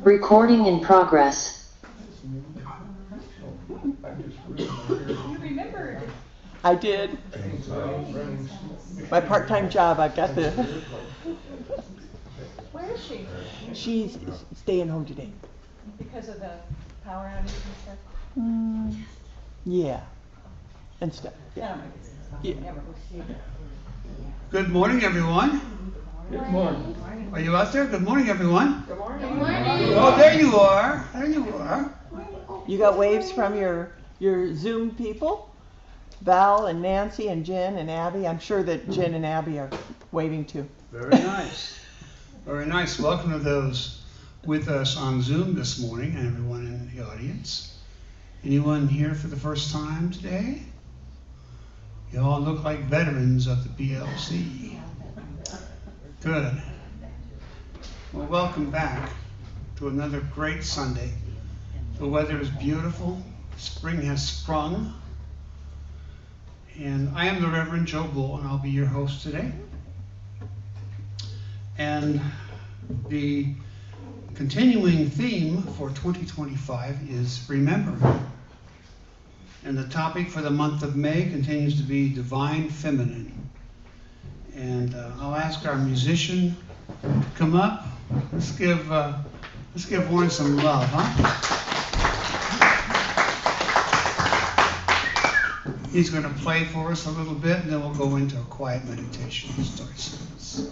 Recording in progress. You remembered. I did. My part-time job, I've got the... Where is she? She's staying home today. Because of the power outage and stuff? Yeah. And stuff. Yeah. Yeah. Good morning, everyone. Good morning. Are you out there? Good morning, everyone. Good morning. Good morning. Oh, there you are. There you are. You got waves from your Zoom people? Val and Nancy and Jen and Abby. I'm sure that Jen and Abby are waving too. Very nice. Very nice. Welcome to those with us on Zoom this morning and everyone in the audience. Anyone here for the first time today? You all look like veterans of the PLC. Good. Well, welcome back to another great Sunday. The weather is beautiful. Spring has sprung. And I am the Reverend Joe Bull, and I'll be your host today. And the continuing theme for 2025 is remembering. And the topic for the month of May continues to be Divine Feminine. And I'll ask our musician to come up. Let's give Warren some love, huh? He's going to play for us a little bit, and then we'll go into a quiet meditation to start service.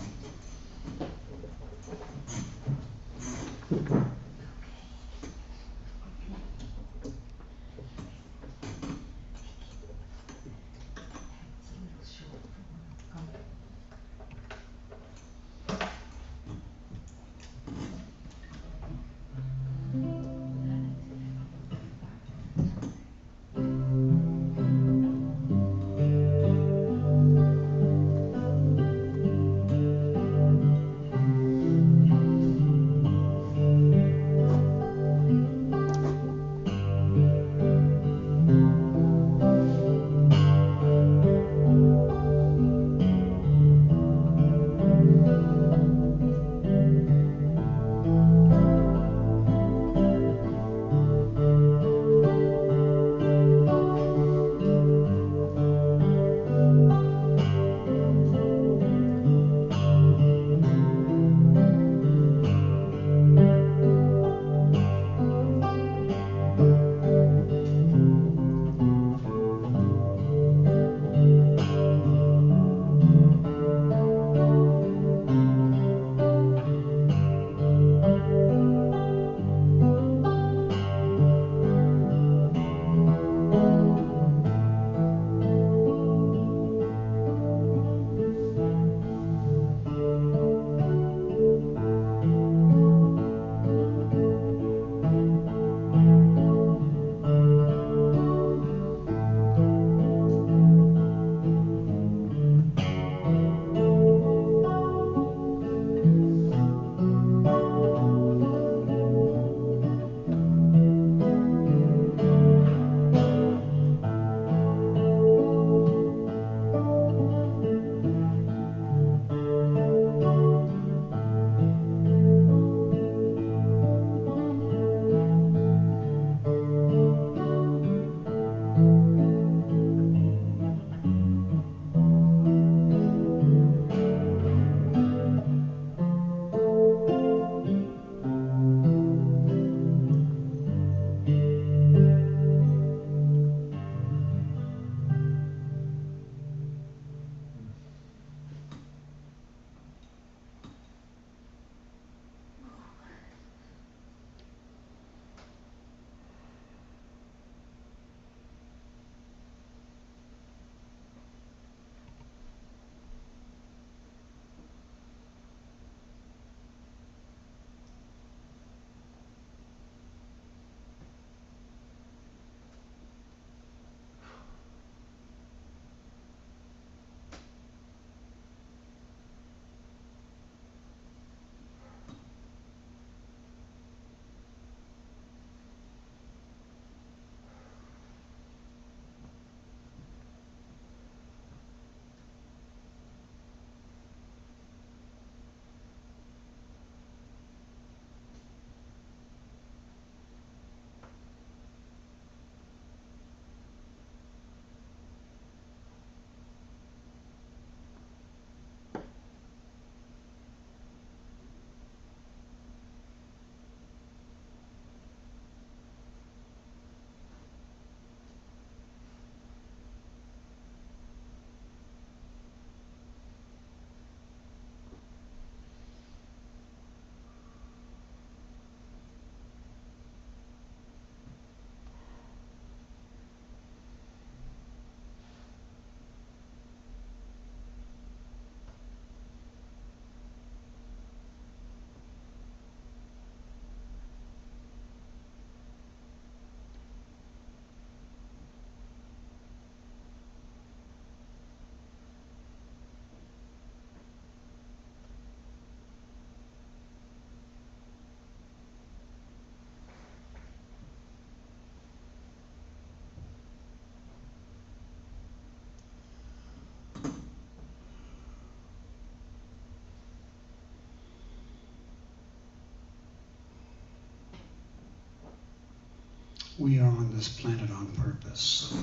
We are on this planet on purpose.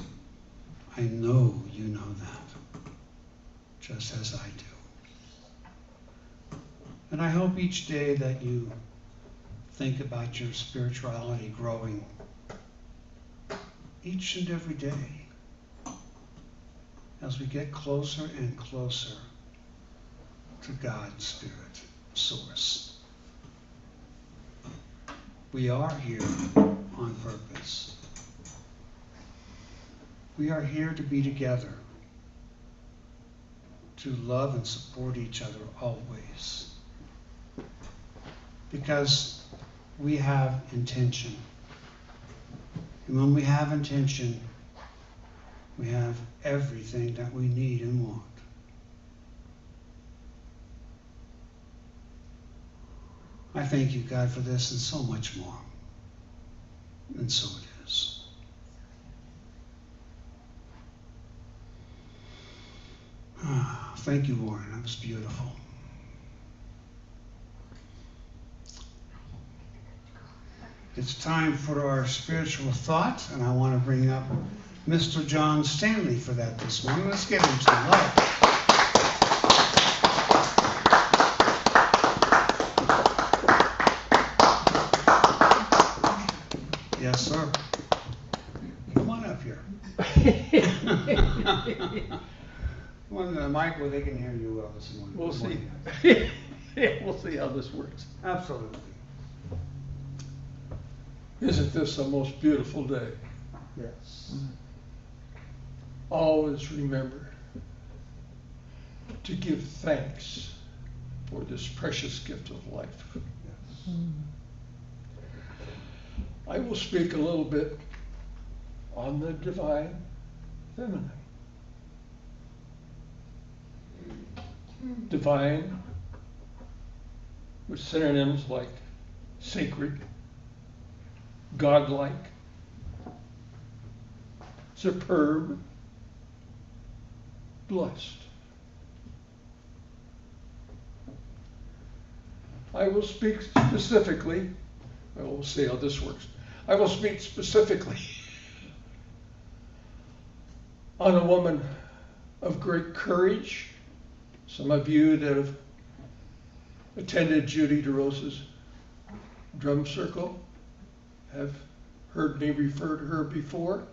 I know you know that, just as I do. And I hope each day that you think about your spirituality growing each and every day as we get closer and closer to God's Spirit source. We are here on purpose. We are here to be together, to love and support each other always, because we have intention. And when we have intention, we have everything that we need and want. I thank you, God, for this and so much more. And so it is. Thank you, Warren. That was beautiful. It's time for our spiritual thought, and I want to bring up Mr. John Stanley for that this morning. Let's get him some love. Yes, sir. Come on up here. Come on to the mic where they can hear you well this morning. We'll see. We'll see how this works. Absolutely. Isn't this a most beautiful day? Yes. Always remember to give thanks for this precious gift of life. Yes. I will speak a little bit on the divine feminine. Divine with synonyms like sacred, godlike, superb, blessed. I will speak specifically, I will see how this works. I will speak specifically on a woman of great courage. Some of you that have attended Judy DeRosa's drum circle have heard me refer to her before.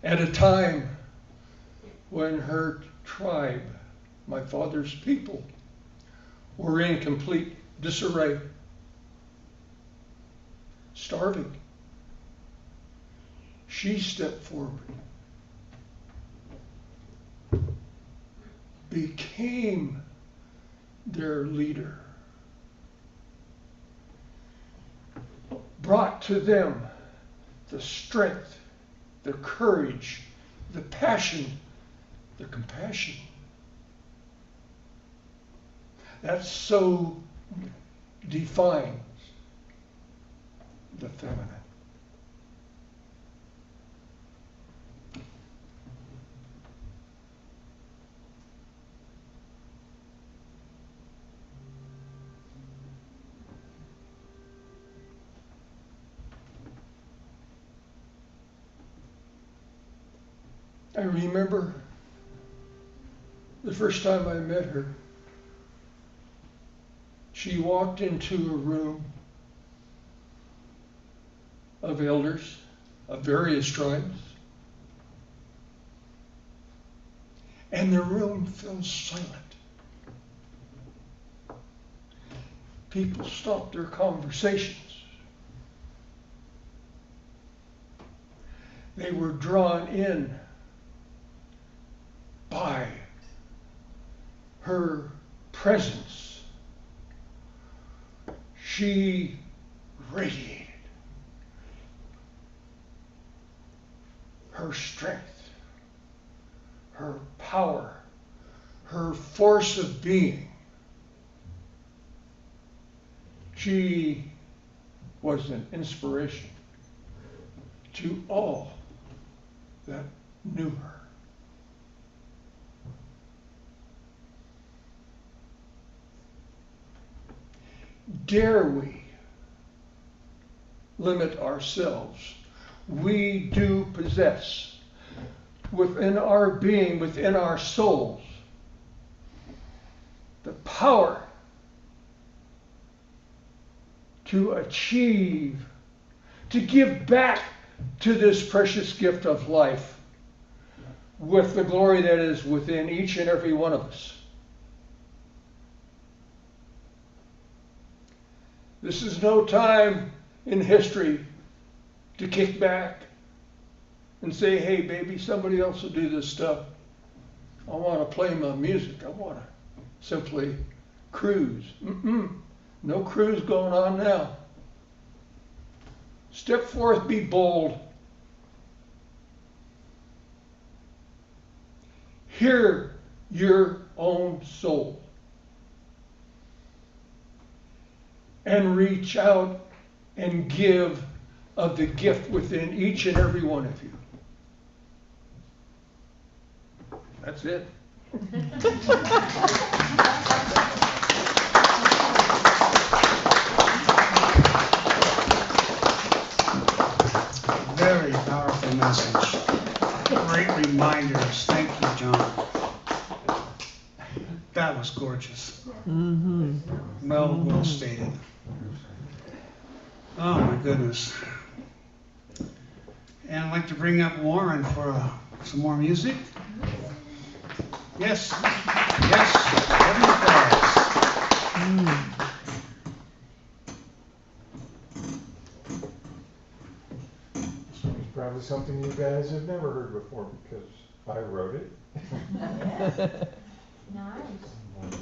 At a time when her tribe, my father's people, were in complete disarray, starving, she stepped forward, became their leader, brought to them the strength, the courage, the passion, the compassion. That so defines the feminine. I remember the first time I met her. She walked into a room of elders of various tribes, and the room fell silent. People stopped their conversations. They were drawn in by her presence. She radiated her strength, her power, her force of being. She was an inspiration to all that knew her. Dare we limit ourselves. We do possess within our being, within our souls, the power to achieve, to give back to this precious gift of life with the glory that is within each and every one of us. This is no time in history to kick back and say, hey, baby, somebody else will do this stuff. I want to play my music. I want to simply cruise. No cruise going on now. Step forth, be bold. Hear your own soul. And reach out and give of the gift within each and every one of you. That's it. Very powerful message. Great reminders. Thank you, John. That was gorgeous. Well stated. Oh my goodness. And I'd like to bring up Warren for some more music. Yes. Yes. It's probably something you guys have never heard before because I wrote it. Nice. And,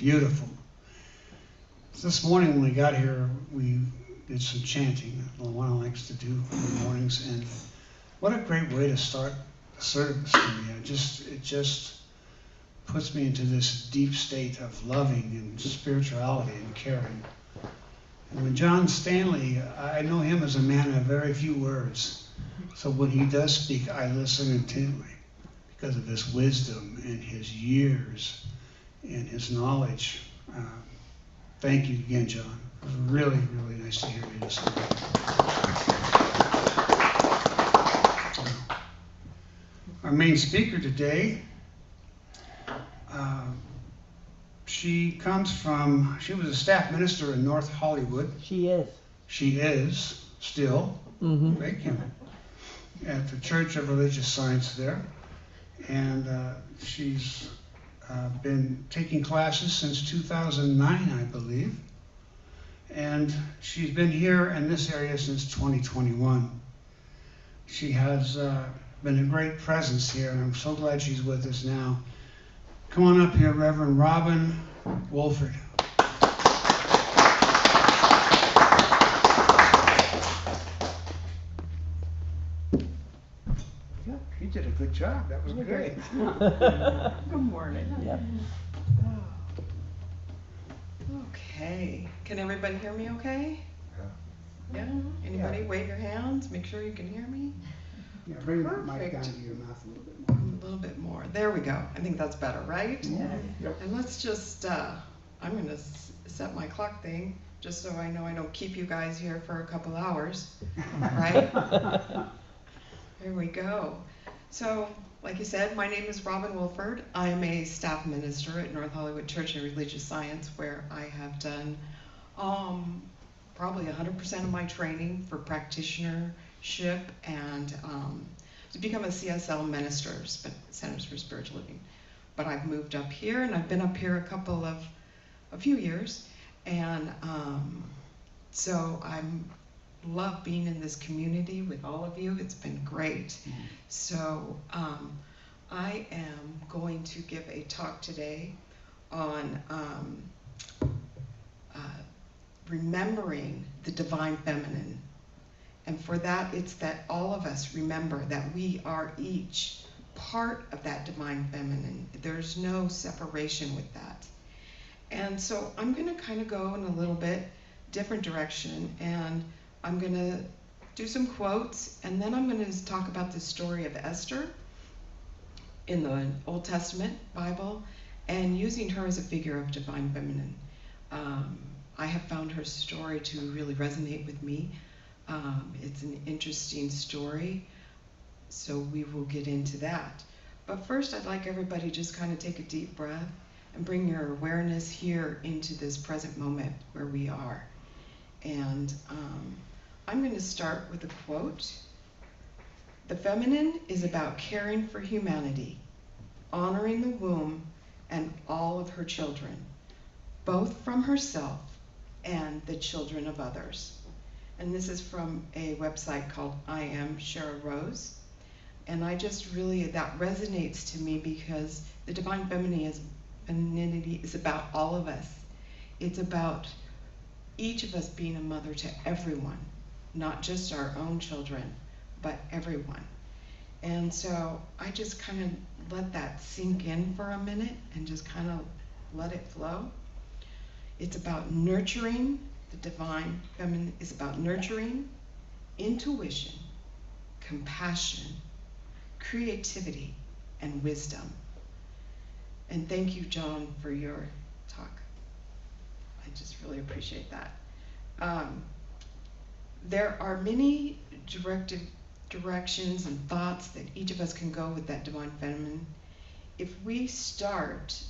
beautiful. So this morning when we got here, we did some chanting that Luana likes to do in the mornings, and what a great way to start the service for me. It just puts me into this deep state of loving and spirituality and caring. And when John Stanley, I know him as a man of very few words, so when he does speak, I listen intently because of his wisdom and his years and his knowledge. Thank you again, John. It was really, really nice to hear you this morning. Our main speaker today, she was a staff minister in North Hollywood. She is. She is still, thank you, at the Church of Religious Science there. And she's been taking classes since 2009, I believe. And she's been here in this area since 2021. She has been a great presence here, and I'm so glad she's with us now. Come on up here, Reverend Robin Wohlford. Yeah, you did a good job. That was great. Good morning. Yep. Okay, can everybody hear me okay? Yeah? Anybody wave your hands, make sure you can hear me? Yeah, bring the mic Perfect. down to your mouth a little bit more. A little bit more. There we go. I think that's better, right? Yeah. Yep. And let's just, I'm gonna set my clock thing, just so I know I don't keep you guys here for a couple hours, right? Here we go. So, like you said, my name is Robin Wohlford. I am a staff minister at North Hollywood Church of Religious Science, where I have done probably 100% of my training for practitionership and to become a CSL minister, Centers for Spiritual Living. But I've moved up here, and I've been up here a few years, and so I'm love being in this community with all of you. It's been great. So I am going to give a talk today on remembering the divine feminine. And for that, it's that all of us remember that we are each part of that divine feminine. There's no separation with that. And so I'm going to kind of go in a little bit different direction, and I'm going to do some quotes, and then I'm going to talk about the story of Esther in the Old Testament Bible, and using her as a figure of divine feminine. I have found her story to really resonate with me. It's an interesting story, so we will get into that. But first, I'd like everybody to just kind of take a deep breath and bring your awareness here into this present moment where we are. And I'm going to start with a quote. The feminine is about caring for humanity, honoring the womb and all of her children, both from herself and the children of others. And this is from a website called I Am Shara Rose. And I just really, that resonates to me because the divine femininity is about all of us. It's about each of us being a mother to everyone, not just our own children, but everyone. And so I just kind of let that sink in for a minute and just kind of let it flow. It's about nurturing. The divine feminine is about nurturing, intuition, compassion, creativity, and wisdom. And thank you, John, for your talk. I just really appreciate that. There are many directions and thoughts that each of us can go with that divine feminine. If we start,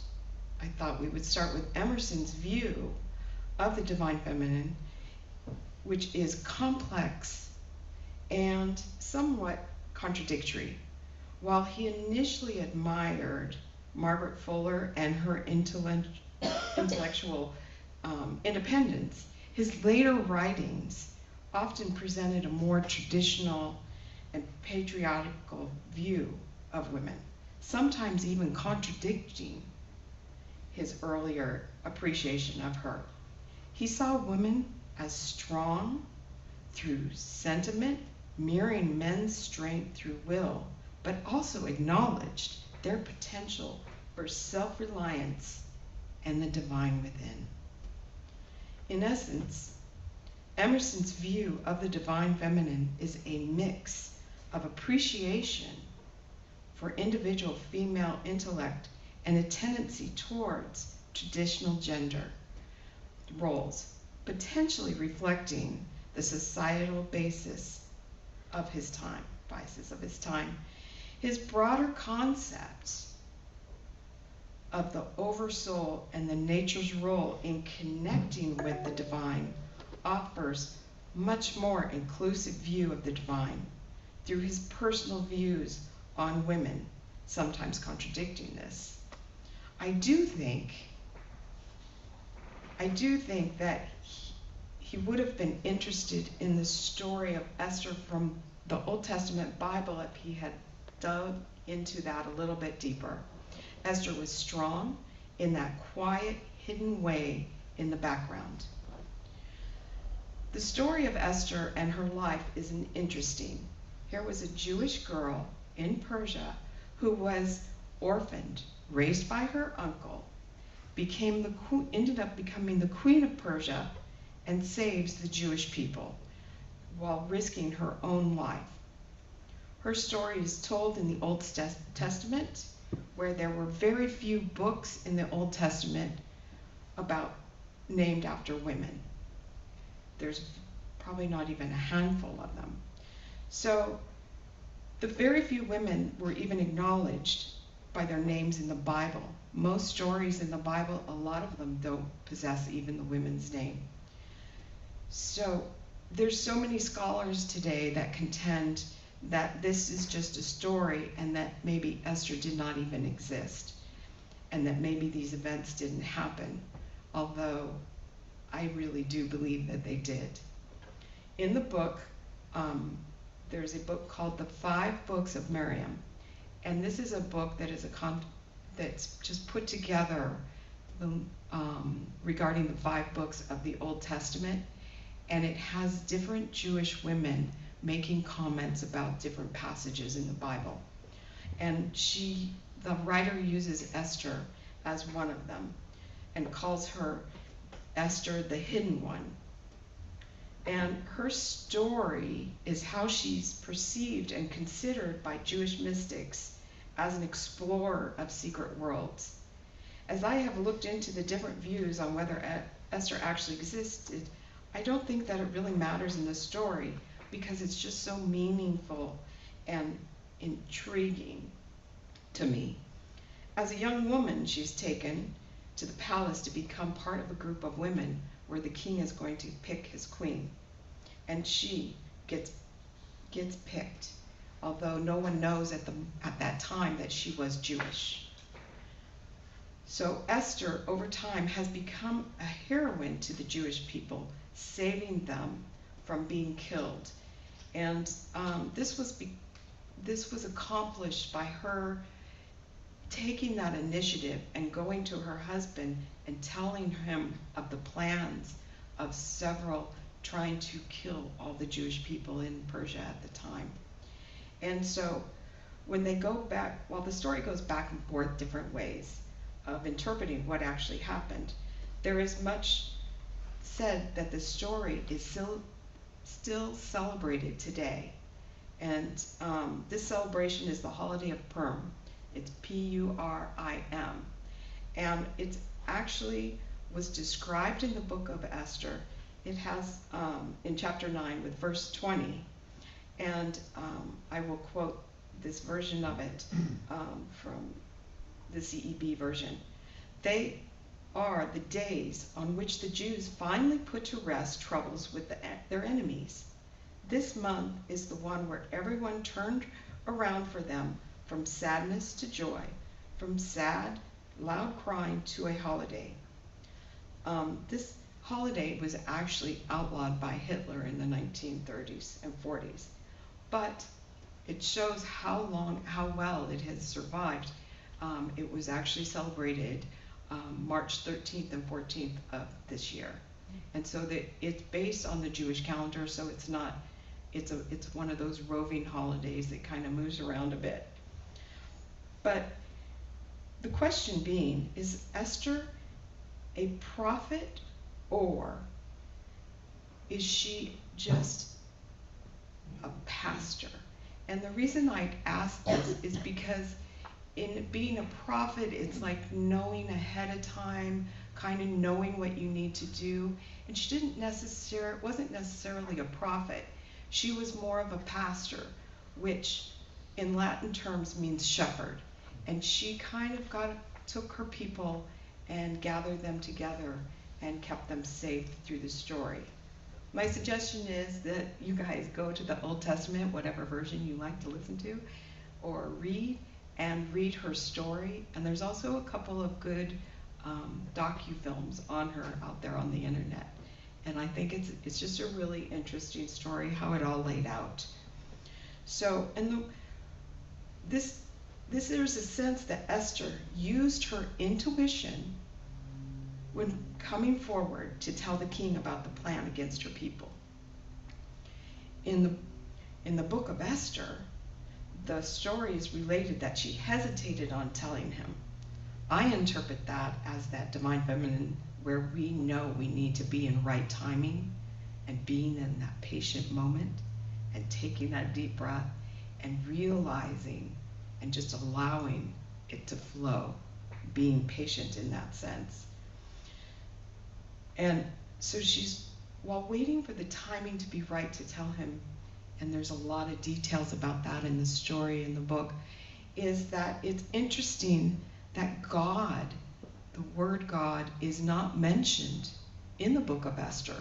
I thought we would start with Emerson's view of the divine feminine, which is complex and somewhat contradictory. While he initially admired Margaret Fuller and her intellectual independence, his later writings often presented a more traditional and patriarchal view of women, sometimes even contradicting his earlier appreciation of her. He saw women as strong through sentiment, mirroring men's strength through will, but also acknowledged their potential for self-reliance and the divine within. In essence, Emerson's view of the divine feminine is a mix of appreciation for individual female intellect and a tendency towards traditional gender roles, potentially reflecting the societal basis of his time, biases of his time. His broader concept of the oversoul and the nature's role in connecting with the divine offers much more inclusive view of the divine through his personal views on women, sometimes contradicting this. I do think that he would have been interested in the story of Esther from the Old Testament Bible if he had dug into that a little bit deeper. Esther was strong in that quiet, hidden way in the background. The story of Esther and her life is interesting. Here was a Jewish girl in Persia who was orphaned, raised by her uncle, ended up becoming the queen of Persia, and saves the Jewish people while risking her own life. Her story is told in the Old Testament, where there were very few books in the Old Testament named after women. There's probably not even a handful of them. So the very few women were even acknowledged by their names in the Bible. Most stories in the Bible, a lot of them don't possess even the women's name. So there's so many scholars today that contend that this is just a story and that maybe Esther did not even exist and that maybe these events didn't happen, although I really do believe that they did. In the book, there's a book called The 5 Books of Miriam, and this is a book that is that's just put together regarding the 5 books of the Old Testament, and it has different Jewish women making comments about different passages in the Bible. And the writer uses Esther as one of them and calls her Esther the hidden one. And her story is how she's perceived and considered by Jewish mystics as an explorer of secret worlds. As I have looked into the different views on whether Esther actually existed, I don't think that it really matters in the story because it's just so meaningful and intriguing to me. As a young woman, she's taken to the palace to become part of a group of women where the king is going to pick his queen. And she gets picked, although no one knows at that time that she was Jewish. So Esther, over time, has become a heroine to the Jewish people, saving them from being killed. And this was accomplished by her taking that initiative and going to her husband and telling him of the plans of several trying to kill all the Jewish people in Persia at the time. And so when they go back, while the story goes back and forth different ways of interpreting what actually happened, there is much said that the story is still celebrated today. And this celebration is the holiday of Purim. It's Purim. And it actually was described in the book of Esther. It has in chapter 9 with verse 20. And I will quote this version of it from the CEB version. They are the days on which the Jews finally put to rest troubles with their enemies. This month is the one where everyone turned around for them from sadness to joy, from sad, loud crying to a holiday. This holiday was actually outlawed by Hitler in the 1930s and 40s, but it shows how well it has survived. It was actually celebrated March 13th and 14th of this year. And so it's based on the Jewish calendar, so it's not, it's one of those roving holidays that kind of moves around a bit. But the question being, is Esther a prophet, or is she just a pastor? And the reason I ask this is because in being a prophet, it's like knowing ahead of time, kind of knowing what you need to do. And she wasn't necessarily a prophet. She was more of a pastor, which in Latin terms means shepherd. And she kind of took her people and gathered them together and kept them safe through the story. My suggestion is that you guys go to the Old Testament, whatever version you like to listen to, or read her story. And there's also a couple of good docu-films on her out there on the internet. And I think it's just a really interesting story, how it all laid out. So, and there's a sense that Esther used her intuition when coming forward to tell the king about the plan against her people. In the book of Esther, the story is related that she hesitated on telling him. I interpret that as that divine feminine where we know we need to be in right timing and being in that patient moment and taking that deep breath and realizing and just allowing it to flow, being patient in that sense. And so she's, while waiting for the timing to be right to tell him, and there's a lot of details about that in the story in the book, is that it's interesting that God, the word God, is not mentioned in the book of Esther,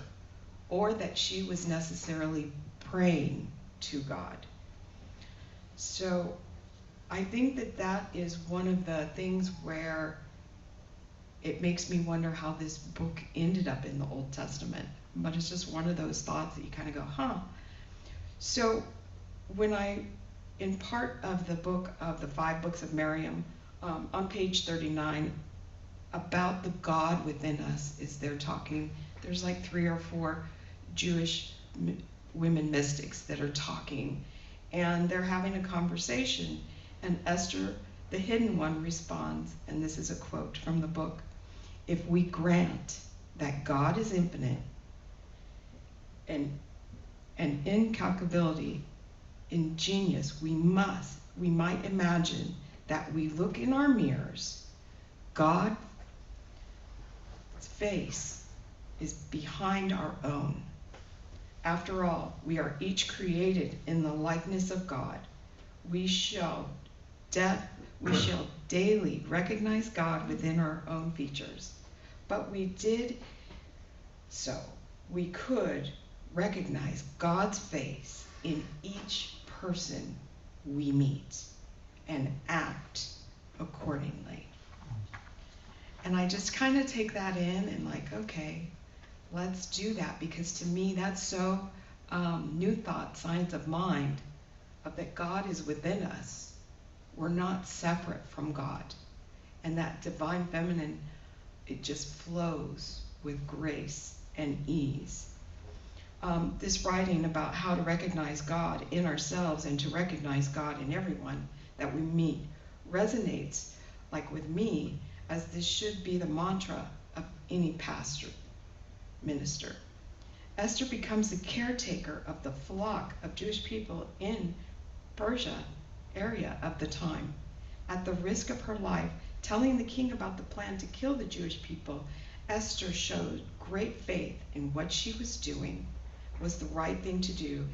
or that she was necessarily praying to God. So I think that is one of the things where it makes me wonder how this book ended up in the Old Testament. But it's just one of those thoughts that you kind of go, huh. So when in part of the book of the 5 books of Miriam, on page 39, about the God within us, is they're talking, there's like 3 or 4 Jewish women mystics that are talking, and they're having a conversation, and Esther, the hidden one, responds, and this is a quote from the book: "If we grant that God is infinite and incalculability in genius, we might imagine that we look in our mirrors, God's face is behind our own. After all, we are each created in the likeness of God. We shall daily recognize God within our own features. But we could recognize God's face in each person we meet and act accordingly." And I just kind of take that in and like, okay, let's do that, because to me that's so new thought, science of mind, of that God is within us. We're not separate from God. And that divine feminine, it just flows with grace and ease. This writing about how to recognize God in ourselves and to recognize God in everyone that we meet resonates, like with me, as this should be the mantra of any pastor, minister. Esther becomes the caretaker of the flock of Jewish people in Persia area of the time. At the risk of her life, telling the king about the plan to kill the Jewish people, Esther showed great faith in what she was doing was the right thing to do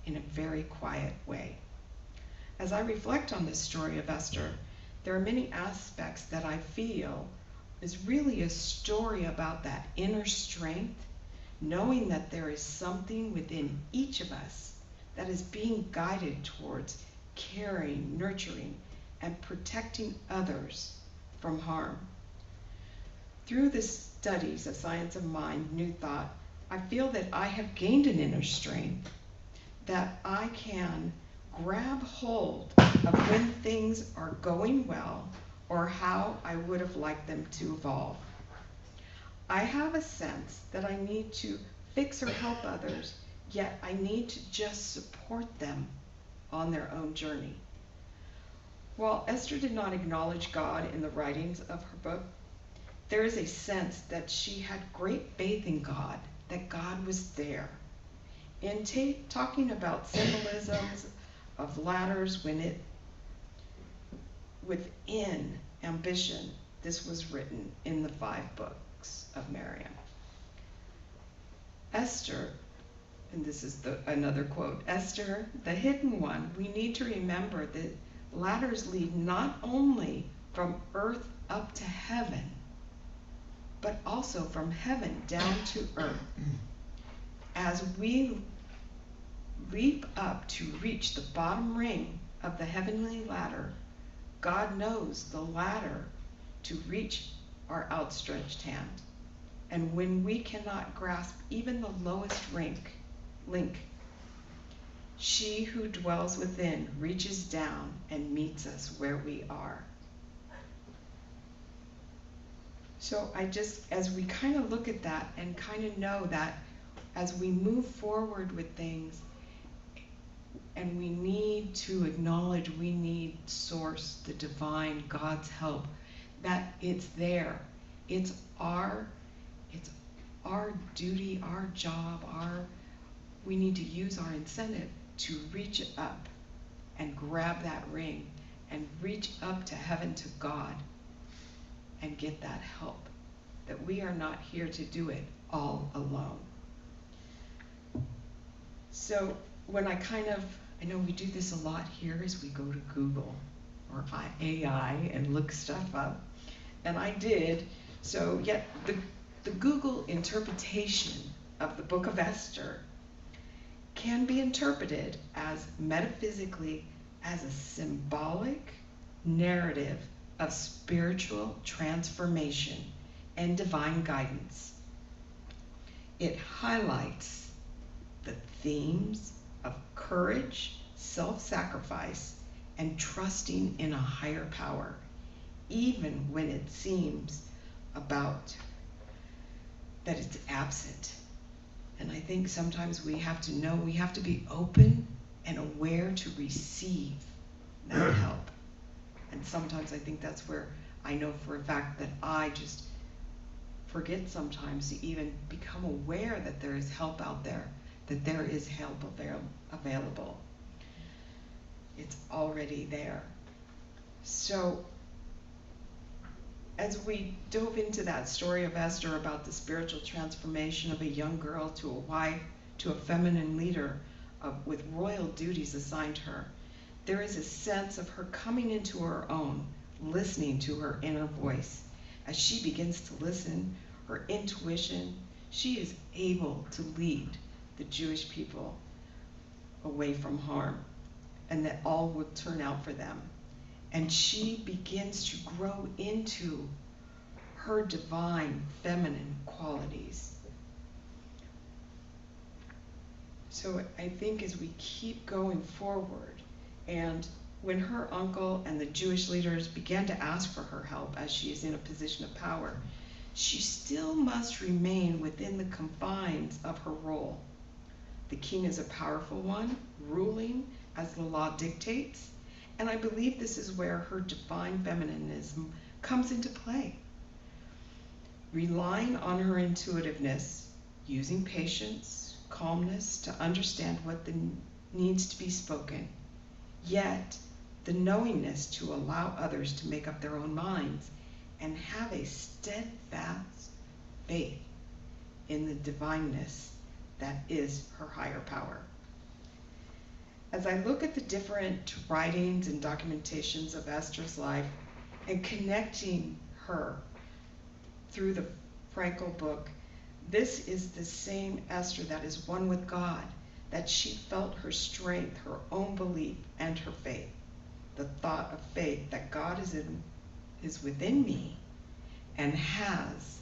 in a very quiet way. As I reflect on this story of Esther, there are many aspects that I feel is really a story about that inner strength, knowing that there is something within each of us that is being guided towards caring, nurturing, and protecting others from harm. Through the studies of science of mind, new thought, I feel that I have gained an inner strength, that I can grab hold of when things are going well or how I would have liked them to evolve. I have a sense that I need to fix or help others, yet I need to just support them on their own journey. While Esther did not acknowledge God in the writings of her book, there is a sense that she had great faith in God, that God was there. In talking about symbolisms of ladders within ambition, this was written in the 5 books of Miriam. Esther, and this is another quote, Esther, the hidden one, we need to remember that ladders lead not only from earth up to heaven, but also from heaven down to earth. As we leap up to reach the bottom ring of the heavenly ladder, God knows the ladder to reach our outstretched hand. And when we cannot grasp even the lowest link, she who dwells within reaches down and meets us where we are. So as we kind of look at that and kind of know that as we move forward with things, and we need to acknowledge we need Source, the divine, God's help, that it's there. It's our duty, our job, we need to use our incentive to reach up and grab that ring and reach up to heaven, to God, and get that help. That we are not here to do it all alone. So when I know we do this a lot here as we go to Google or AI and look stuff up, and I did, so yet the Google interpretation of the book of Esther can be interpreted as metaphysically as a symbolic narrative of spiritual transformation and divine guidance. It highlights the themes of courage, self-sacrifice, and trusting in a higher power, even when it seems that it's absent. And I think sometimes we have to be open and aware to receive that help. And sometimes I think that's where I know for a fact that I just forget sometimes to even become aware that there is help out there, that there is help available. It's already there. So as we dove into that story of Esther about the spiritual transformation of a young girl to a wife, to a feminine leader with royal duties assigned to her, there is a sense of her coming into her own, listening to her inner voice. As she begins to listen, her intuition, she is able to lead the Jewish people away from harm, and that all would turn out for them. And she begins to grow into her divine feminine qualities. So I think as we keep going forward, and when her uncle and the Jewish leaders began to ask for her help as she is in a position of power, she still must remain within the confines of her role. The king is a powerful one, ruling as the law dictates, and I believe this is where her divine feminism comes into play. Relying on her intuitiveness, using patience, calmness to understand what needs to be spoken, yet the knowingness to allow others to make up their own minds and have a steadfast faith in the divineness that is her higher power. As I look at the different writings and documentations of Esther's life and connecting her through the Frankel book, this is the same Esther that is one with God, that she felt her strength, her own belief, and her faith. The thought of faith that God is within me and has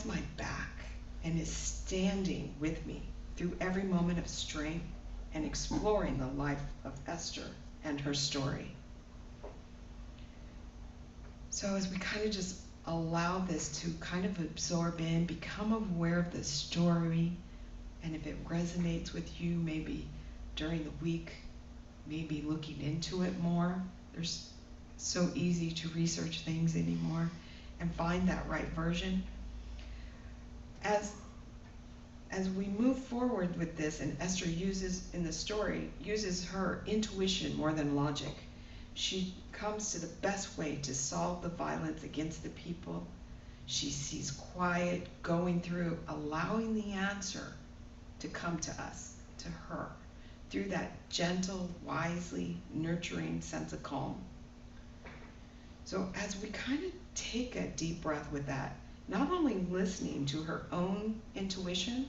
my back and is standing with me through every moment of strength and exploring the life of Esther and her story. So as we kind of just allow this to kind of absorb in, become aware of the story, and if it resonates with you, maybe during the week, maybe looking into it more. There's so easy to research things anymore and find that right version. As we move forward with this, and Esther uses, in the story, uses her intuition more than logic. She comes to the best way to solve the violence against the people. She sees quiet going through, allowing the answer to come to us, to her, through that gentle, wisely nurturing sense of calm. So as we kind of take a deep breath with that, not only listening to her own intuition,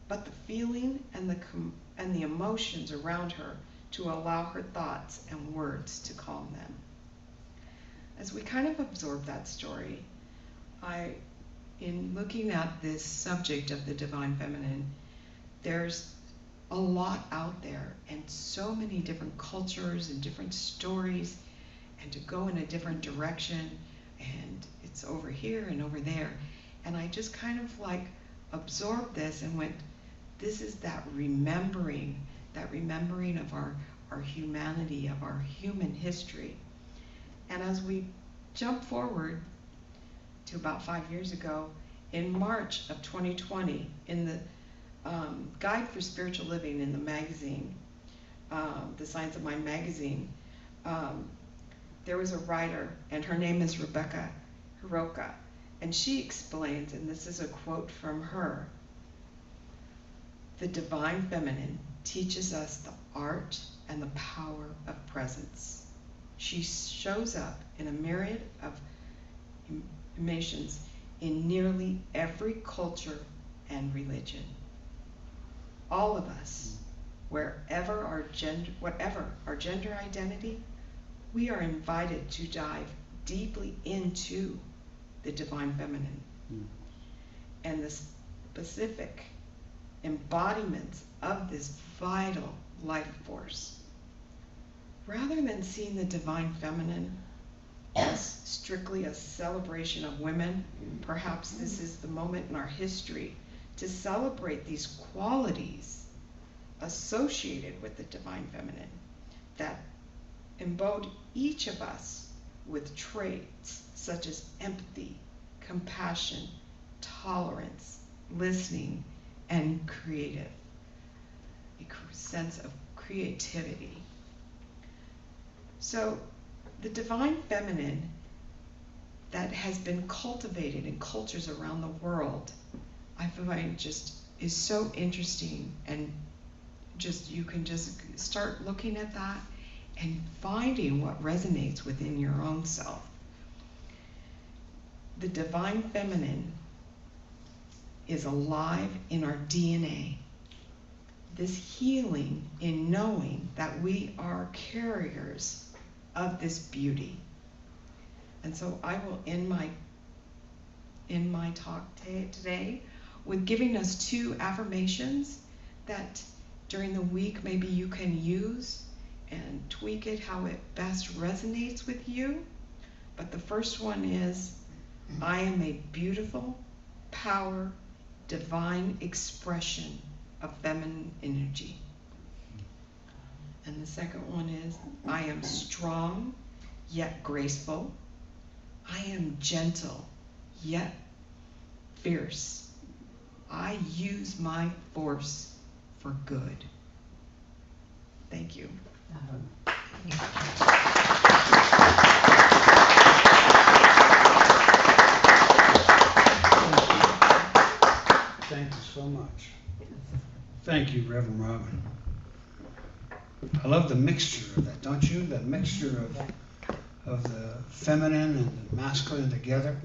but the feeling and the emotions around her to allow her thoughts and words to calm them. As we kind of absorb that story, in looking at this subject of the divine feminine, there's a lot out there and so many different cultures and different stories, and to go in a different direction, and it's over here and over there. And I just kind of like absorbed this and went, this is that remembering of our humanity, of our human history. And as we jump forward to about 5 years ago, in March of 2020, in the Guide for Spiritual Living in the magazine, the Science of Mind magazine, there was a writer, and her name is Rebecca Hiroka, and she explains, and this is a quote from her, "The divine feminine teaches us the art and the power of presence. She shows up in a myriad of emotions in nearly every culture and religion. All of us, whatever our gender identity, we are invited to dive deeply into the divine feminine and the specific embodiments of this vital life force. Rather than seeing the divine feminine as strictly a celebration of women, perhaps this is the moment in our history to celebrate these qualities associated with the divine feminine that embody each of us with traits such as empathy, compassion, tolerance, listening, and a sense of creativity. So the divine feminine that has been cultivated in cultures around the world, I find just is so interesting, and just you can just start looking at that and finding what resonates within your own self. The divine feminine is alive in our DNA. This healing in knowing that we are carriers of this beauty. And so I will end my talk today with giving us 2 affirmations that during the week maybe you can use and tweak it how it best resonates with you. But the first one is, I am a beautiful, power, divine expression of feminine energy. And the second one is, I am strong, yet graceful. I am gentle, yet fierce. I use my force for good. Thank you. Thank you so much. Thank you, Reverend Robin. I love the mixture of that, don't you? That mixture of the feminine and the masculine together.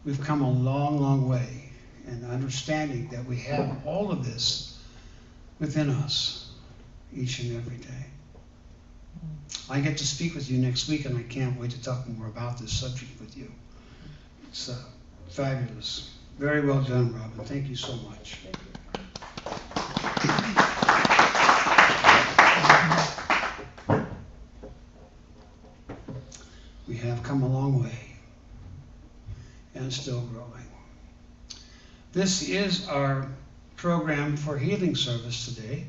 We've come a long, long way in understanding that we have all of this within us each and every day. I get to speak with you next week, and I can't wait to talk more about this subject with you. It's fabulous. Very well done, Robin. Thank you so much. and still growing. This is our program for healing service today.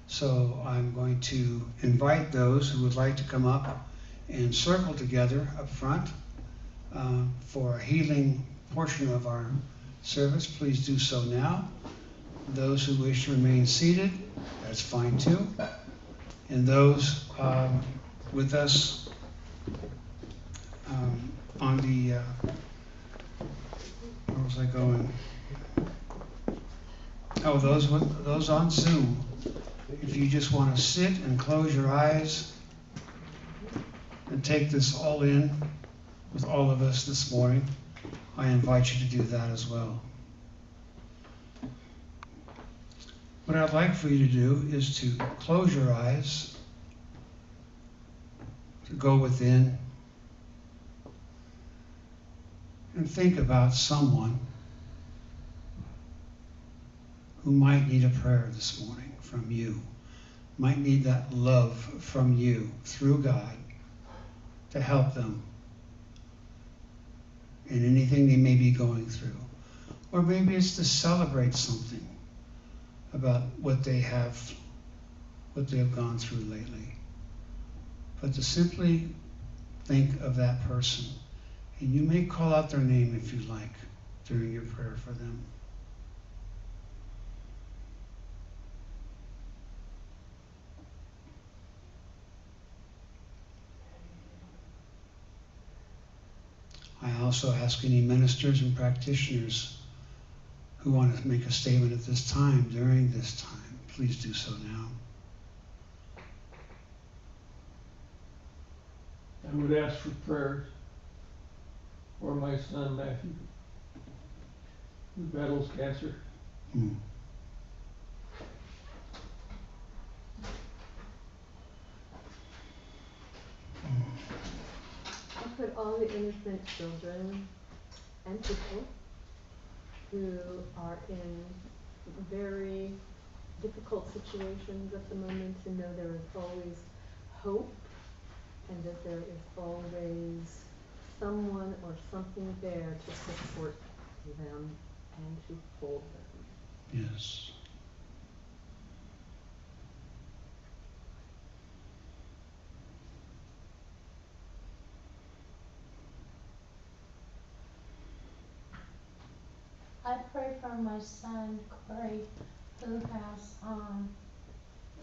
So I'm going to invite those who would like to come up and circle together up front for a healing portion of our service. Please do so now. Those who wish to remain seated, that's fine too. And those with us on the, where was I going? Oh, those on Zoom. If you just want to sit and close your eyes and take this all in with all of us this morning, I invite you to do that as well. What I'd like for you to do is to close your eyes, to go within, and think about someone who might need a prayer this morning from you, might need that love from you through God to help them in anything they may be going through. Or maybe it's to celebrate something about what they have gone through lately. But to simply think of that person. And you may call out their name if you like during your prayer for them. I also ask any ministers and practitioners who want to make a statement at this time, during this time, please do so now. I would ask for prayers for my son Matthew, who battles cancer. I put all the innocent children and people who are in very difficult situations at the moment to know there is always hope and that there is always someone or something there to support them and to hold them. Yes. I pray for my son, Corey, who has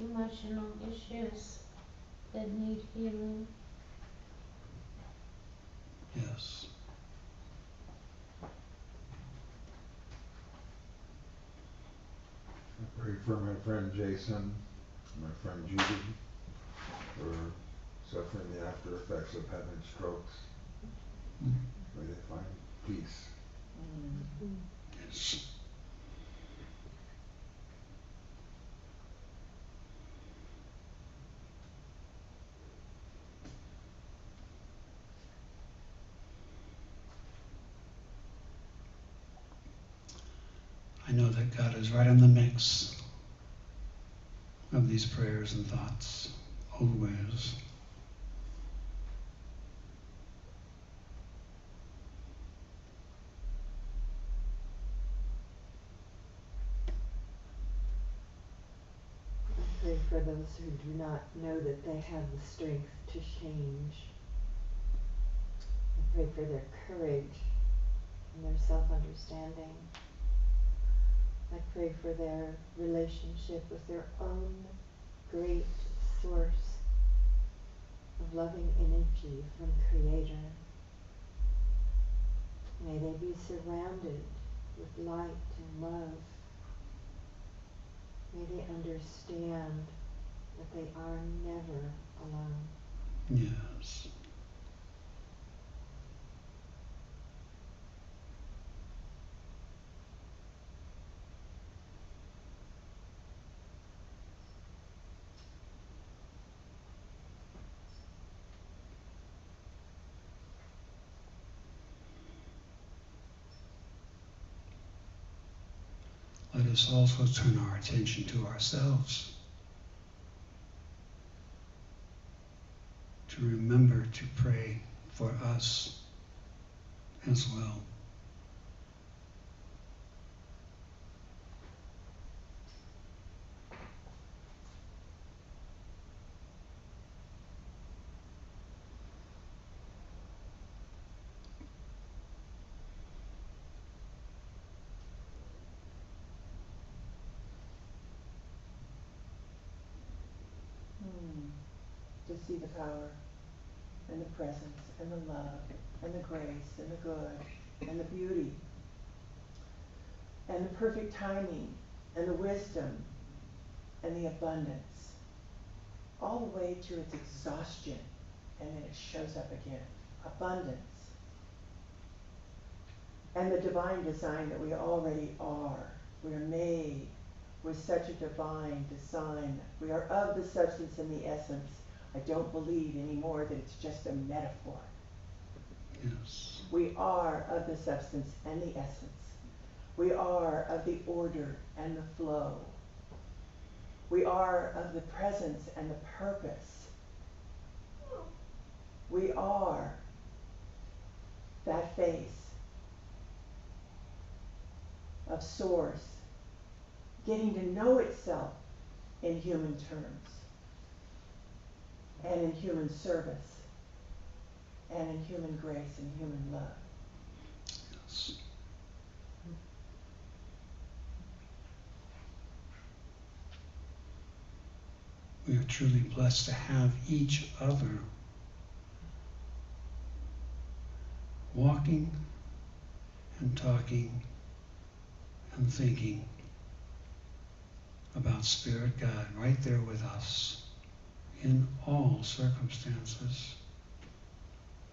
emotional issues that need healing. Yes. I pray for my friend Jason, my friend Judy, who are suffering the after effects of having strokes. May they find peace. Yes. I know that God is right in the mix of these prayers and thoughts, always. I pray for those who do not know that they have the strength to change. I pray for their courage and their self-understanding. I pray for their relationship with their own great source of loving energy from Creator. May they be surrounded with light and love. May they understand that they are never alone. Yes. Let us also turn our attention to ourselves, to remember to pray for us as well. to see the power and the presence and the love and the grace and the good and the beauty and the perfect timing and the wisdom and the abundance, all the way to its exhaustion, and then it shows up again. Abundance. And the divine design that we already are. We are made with such a divine design. We are of the substance and the essence. I don't believe anymore that it's just a metaphor. Yes. We are of the substance and the essence. We are of the order and the flow. We are of the presence and the purpose. We are that face of Source getting to know itself in human terms and in human service and in human grace and human love. Yes. We are truly blessed to have each other walking and talking and thinking about Spirit God right there with us in all circumstances.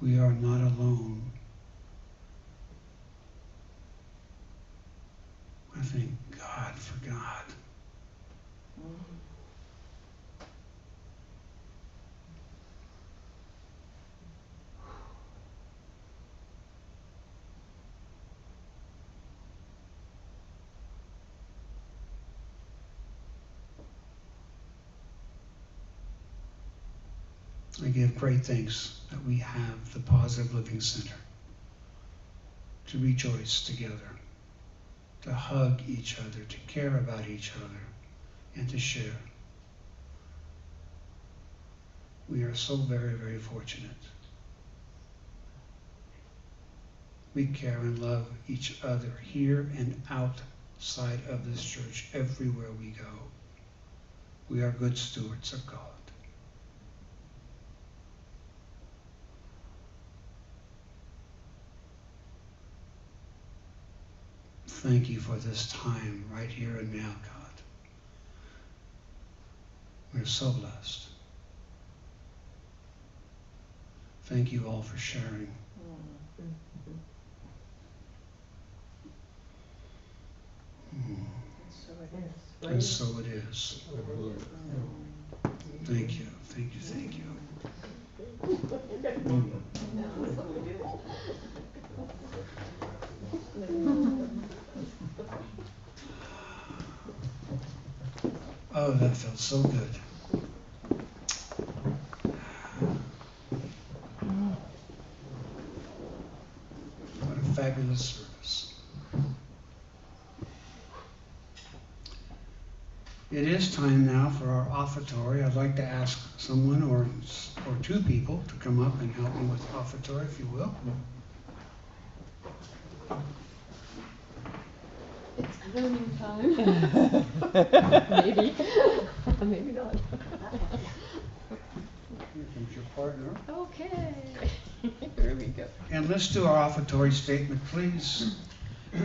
We are not alone. I thank God for God. I give great thanks that we have the Positive Living Center to rejoice together, to hug each other, to care about each other, and to share. We are so very, very fortunate. We care and love each other here and outside of this church, everywhere we go. We are good stewards of God. Thank you for this time right here and now, God. We're so blessed. Thank you all for sharing. And so it is. Thank you, thank you, thank you. Oh, that felt so good. What a fabulous service. It is time now for our offertory. I'd like to ask someone or two people to come up and help me with offertory, if you will. It's learning time. Maybe. Maybe not. Here comes your partner. Okay. Here we go. And let's do our offertory statement, please.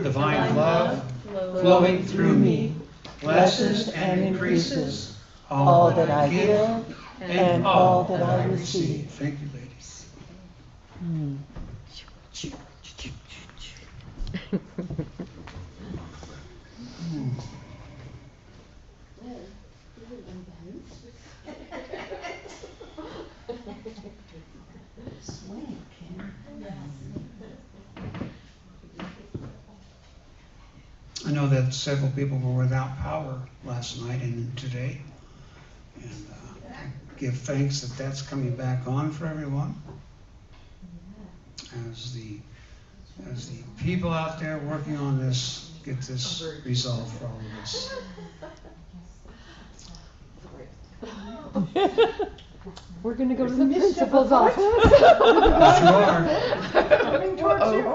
Divine love Flowing through me, blesses and increases all that I give and all that I receive. Thank you, ladies. I know that several people were without power last night and today, and give thanks that that's coming back on for everyone. As the people out there working on this get this resolved for all of us. We're going to go to the principal's office. Yes, you are. Coming towards you.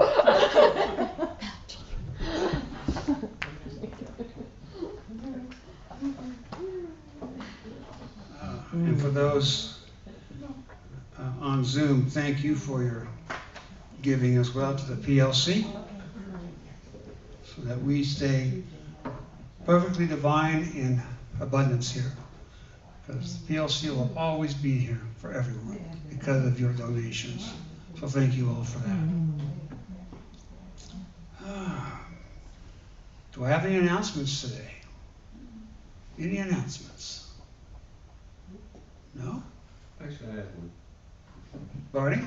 And for those thank you for your giving as well to the PLC, so that we stay perfectly divine in abundance here. Because the PLC will always be here for everyone because of your donations. So thank you all for that. Do I have any announcements today? Any announcements? No? Actually, I have one. Barney?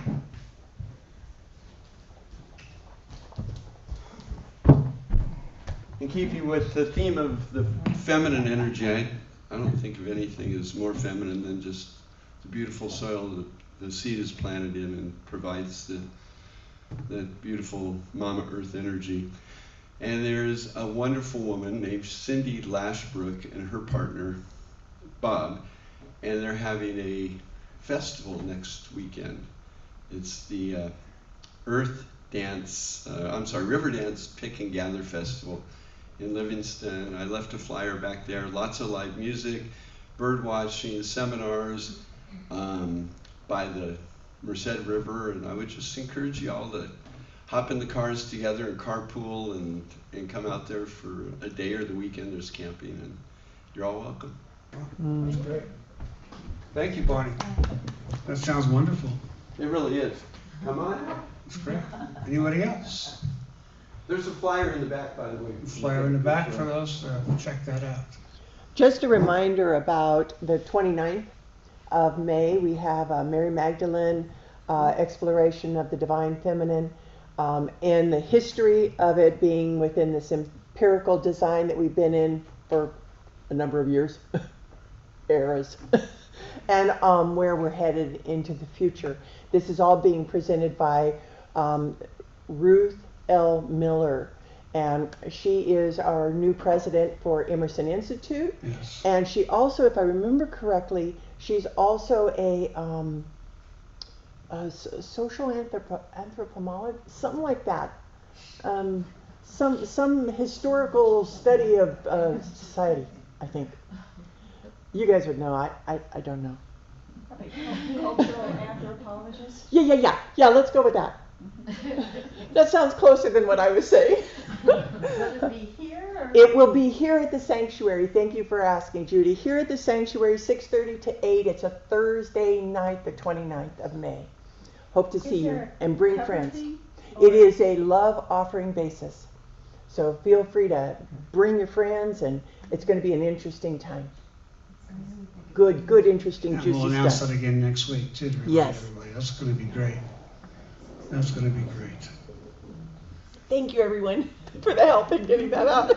In keeping with the theme of the feminine energy, I don't think of anything as more feminine than just the beautiful soil that the seed is planted in and provides the beautiful Mama Earth energy. And there's a wonderful woman named Cindy Lashbrook and her partner, Bob, and they're having a festival next weekend. It's the River Dance Pick and Gather Festival in Livingston. I left a flyer back there. Lots of live music, bird watching, seminars by the Merced River, and I would just encourage you all to hop in the cars together and carpool and come out there for a day or the weekend. There's camping, and you're all welcome. That's great. Thank you, Barney. That sounds wonderful. It really is. Come on out. That's great. Anybody else? There's a flyer in the back, by the way. Flyer in the back for those to check that out. Just a reminder about the 29th of May, we have a Mary Magdalene exploration of the Divine Feminine, and the history of it being within this empirical design that we've been in for a number of years, eras, and where we're headed into the future. This is all being presented by Ruth L. Miller, and she is our new president for Emerson Institute. Yes. And she also, if I remember correctly, she's also a social anthropologist, something like that. Some historical study of society, I think. You guys would know. I don't know. Cultural anthropologist? Yeah, let's go with that. That sounds closer than what I was saying. Will it be here? Or? It will be here at the sanctuary. Thank you for asking, Judy. Here at the sanctuary, 6:30 to 8. It's a Thursday night, the 29th of May. Hope to see you and bring friends. It is a love offering basis. So feel free to bring your friends, and it's going to be an interesting time. Good, interesting, And juicy we'll announce stuff. that again next week too to remind Yes. everybody. That's going to be great. That's going to be great. Thank you, everyone, for the help in getting that out.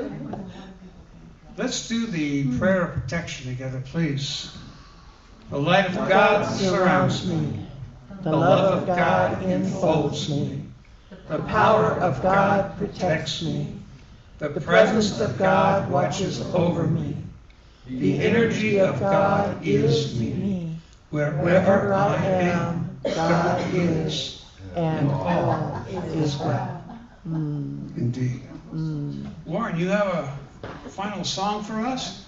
Let's do the prayer of protection together, please. The light of God surrounds me. The love of God enfolds me. The power of God protects me. The presence of God watches over me. The energy of God is me. Wherever I am, God is, and all is well. Indeed. Warren, you have a final song for us?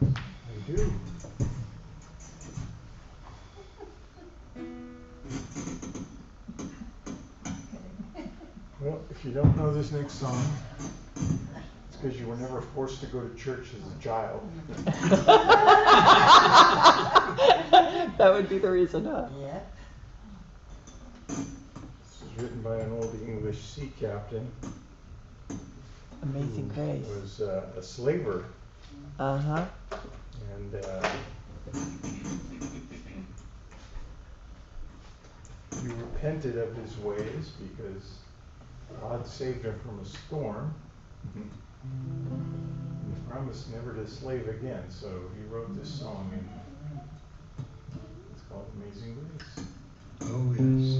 I do. Well, if you don't know this next song, it's because you were never forced to go to church as a child. That would be the reason, huh? Yeah. This was written by an old English sea captain. Amazing who grace. was a slaver, Uh-huh. and he repented of his ways because God saved him from a storm. And he promised never to slave again, so he wrote this song, and it's called Amazing Grace. Oh, yes.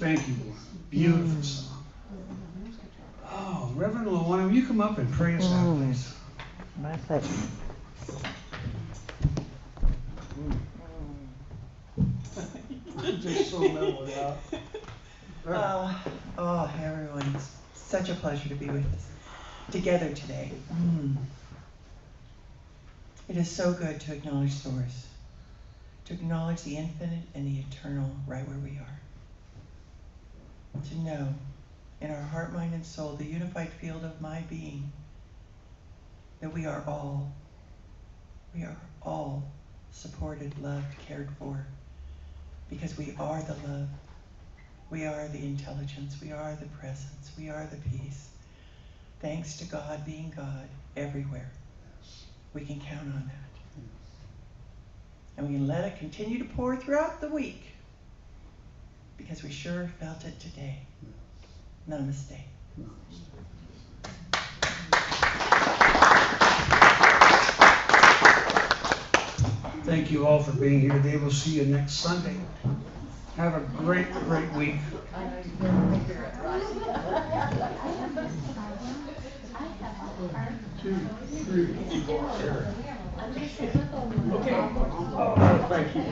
Thank you, Lorna. Beautiful song. Oh, Reverend Luana, will you come up and pray us out, please? My pleasure. Just so mellowed out. Oh, everyone, it's such a pleasure to be with us together today. It is so good to acknowledge Source, to acknowledge the infinite and the eternal right where we are. To know in our heart, mind, and soul, the unified field of my being, that we are all supported, loved, cared for, because we are the love, we are the intelligence, we are the presence, we are the peace. Thanks to God being God everywhere. We can count on that. And we can let it continue to pour throughout the week, because we sure felt it today. Namaste. Thank you all for being here today. We'll see you next Sunday. Have a great, great week. Two, three, 4. Okay. Oh, thank you.